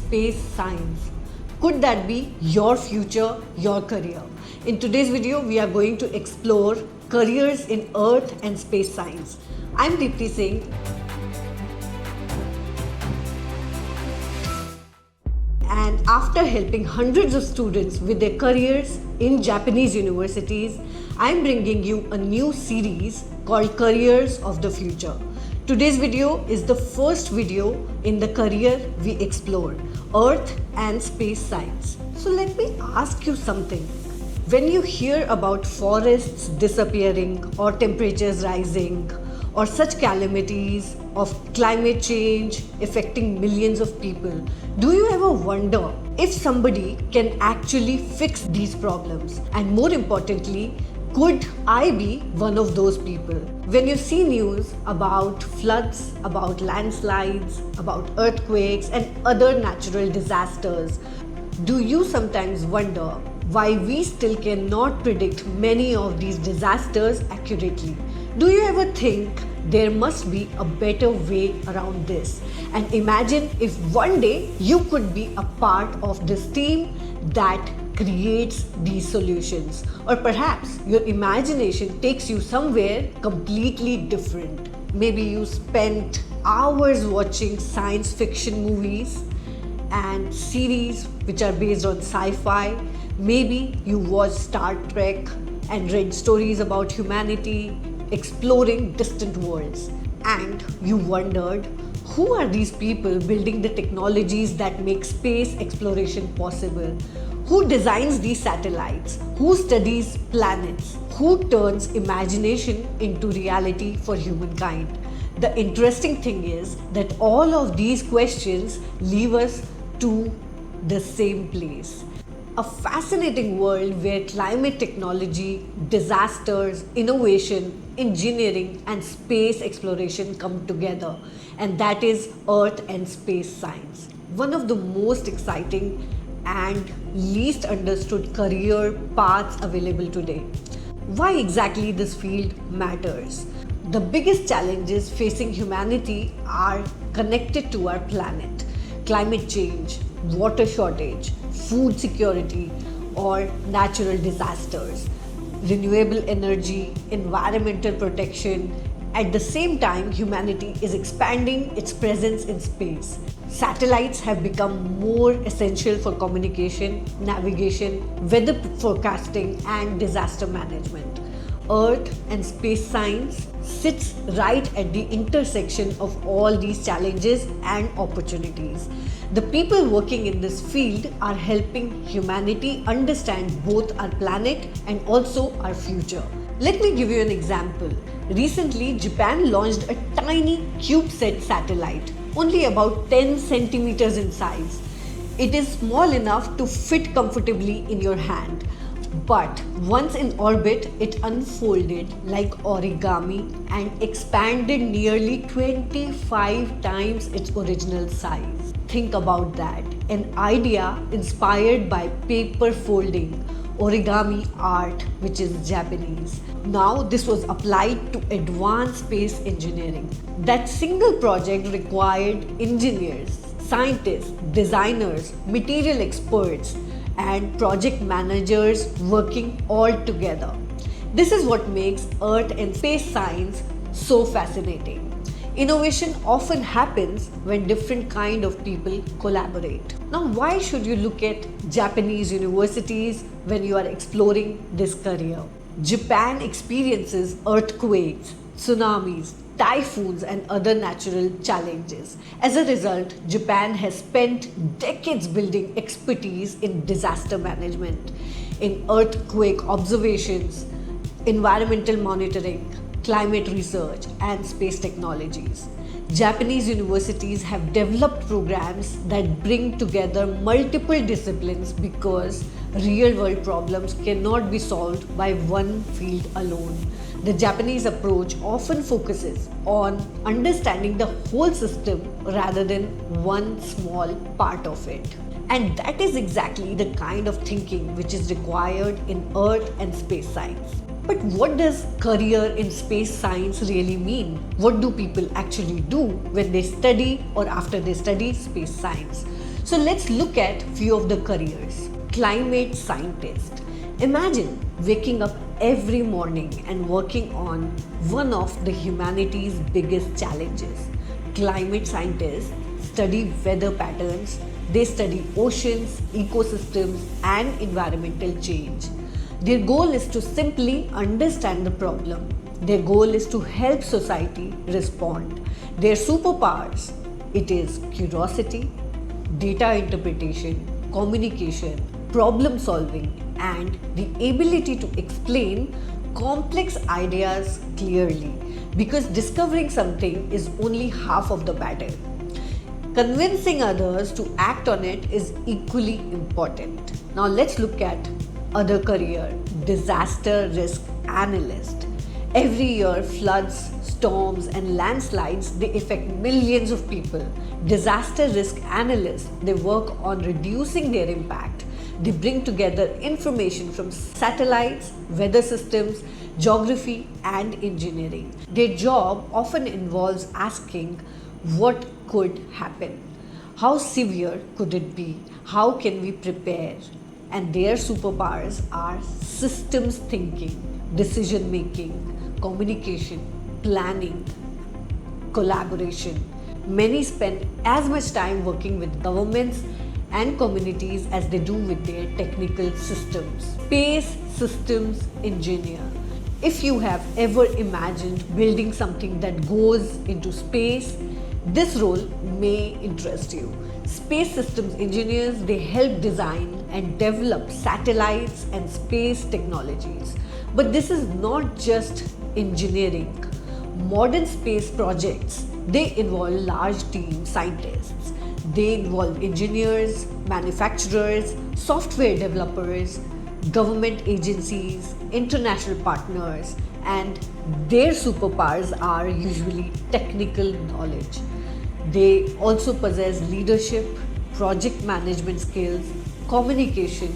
space science. Could that be your future, your career? In today's video, we are going to explore careers in Earth and space science. I'm Deepti Singh. And after helping hundreds of students with their careers in Japanese universities, I'm bringing you a new series called Careers of the Future. Today's video is the first video in the career we explore, Earth and space science. So let me ask you something. When you hear about forests disappearing or temperatures rising or such calamities of climate change affecting millions of people, do you ever wonder if somebody can actually fix these problems? And more importantly, could I be one of those people? When you see news about floods, about landslides, about earthquakes and other natural disasters, do you sometimes wonder why we still cannot predict many of these disasters accurately? Do you ever think there must be a better way around this? And imagine if one day you could be a part of this team that creates these solutions. Or perhaps your imagination takes you somewhere completely different. Maybe you spent hours watching science fiction movies and series which are based on sci-fi. Maybe you watched Star Trek and read stories about humanity exploring distant worlds, and you wondered, who are these people building the technologies that make space exploration possible? Who designs these satellites? Who studies planets? Who turns imagination into reality for humankind? The interesting thing is that all of these questions leave us to the same place. A fascinating world where climate technology, disasters, innovation, engineering and space exploration come together, and that is Earth and space science. One of the most exciting and least understood career paths available today. Why exactly this field matters? The biggest challenges facing humanity are connected to our planet: climate change, water shortage, food security, or natural disasters, renewable energy, environmental protection. At the same time, humanity is expanding its presence in space. Satellites have become more essential for communication, navigation, weather forecasting, and disaster management. Earth and space science sits right at the intersection of all these challenges and opportunities. The people working in this field are helping humanity understand both our planet and also our future. Let me give you an example. Recently, Japan launched a tiny CubeSat satellite, only about 10 centimeters in size. It is small enough to fit comfortably in your hand. But once in orbit, it unfolded like origami and expanded nearly 25 times its original size. Think about that. An idea inspired by paper folding, origami art, which is Japanese. Now this was applied to advanced space engineering. That single project required engineers, scientists, designers, material experts, and project managers working all together. This is what makes Earth and space science so fascinating. Innovation often happens when different kind of people collaborate. Now, why should you look at Japanese universities when you are exploring this career? Japan experiences earthquakes, tsunamis, typhoons and other natural challenges. As a result, Japan has spent decades building expertise in disaster management, in earthquake observations, environmental monitoring, climate research and space technologies. Japanese universities have developed programs that bring together multiple disciplines because real-world problems cannot be solved by one field alone. The Japanese approach often focuses on understanding the whole system rather than one small part of it. And that is exactly the kind of thinking which is required in Earth and space science. But what does career in space science really mean? What do people actually do when they study or after they study space science? So let's look at few of the careers. Climate scientist. Imagine waking up every morning and working on one of the humanity's biggest challenges. Climate scientists study weather patterns, they study oceans, ecosystems, and environmental change. Their goal is to simply understand the problem. Their goal is to help society respond. Their superpowers, it is curiosity, data interpretation, communication, problem solving, and the ability to explain complex ideas clearly, because discovering something is only half of the battle. Convincing others to act on it is equally important. Now let's look at other career, disaster risk analyst. Every year, floods, storms, and landslides, they affect millions of people. Disaster risk analysts, they work on reducing their impact. They bring together information from satellites, weather systems, geography, and engineering. Their job often involves asking what could happen, how severe could it be, how can we prepare, and their superpowers are systems thinking, decision making, communication, planning, collaboration. Many spend as much time working with governments and communities as they do with their technical systems. Space systems engineer. If you have ever imagined building something that goes into space, this role may interest you. Space systems engineers, they help design and develop satellites and space technologies. But this is not just engineering. Modern space projects, they involve large team scientists. They involve engineers, manufacturers, software developers, government agencies, international partners, and their superpowers are usually technical knowledge. They also possess leadership, project management skills, communication,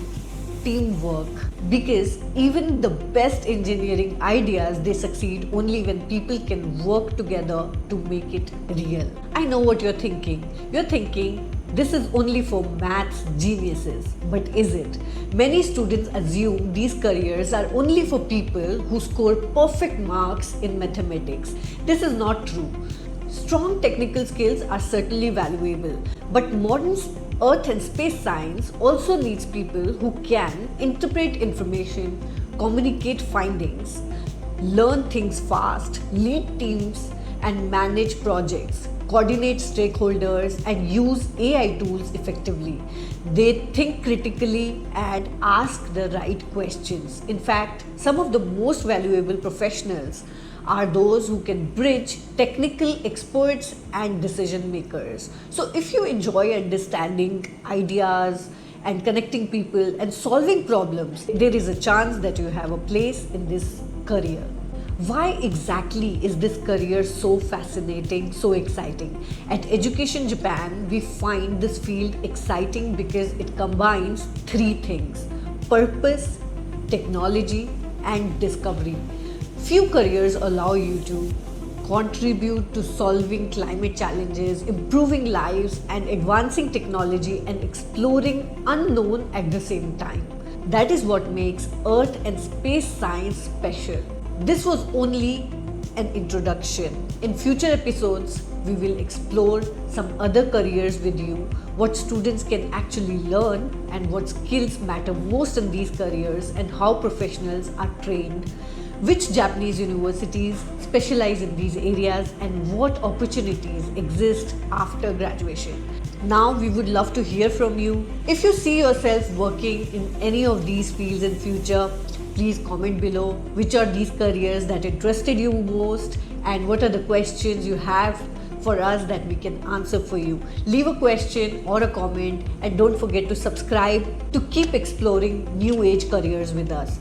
teamwork, because even the best engineering ideas, they succeed only when people can work together to make it real. I know what you're thinking. You're thinking this is only for maths geniuses, but is it? Many students assume these careers are only for people who score perfect marks in mathematics. This is not true. Strong technical skills are certainly valuable, but modern earth and space science also needs people who can interpret information, communicate findings, learn things fast, lead teams, and manage projects, coordinate stakeholders, and use AI tools effectively. They think critically and ask the right questions. In fact, some of the most valuable professionals are those who can bridge technical experts and decision makers. So if you enjoy understanding ideas and connecting people and solving problems, there is a chance that you have a place in this career. Why exactly is this career so fascinating, so exciting? At Education Japan, we find this field exciting because it combines three things: purpose, technology, and discovery. Few careers allow you to contribute to solving climate challenges, improving lives, and advancing technology and exploring unknown at the same time. That is what makes Earth and space science special. This was only an introduction. In future episodes, we will explore some other careers with you, what students can actually learn, and what skills matter most in these careers, and how professionals are trained, which Japanese universities specialize in these areas, and what opportunities exist after graduation. Now we would love to hear from you. If you see yourself working in any of these fields in future, please comment below which are these careers that interested you most and what are the questions you have for us that we can answer for you. Leave a question or a comment, and don't forget to subscribe to keep exploring new age careers with us.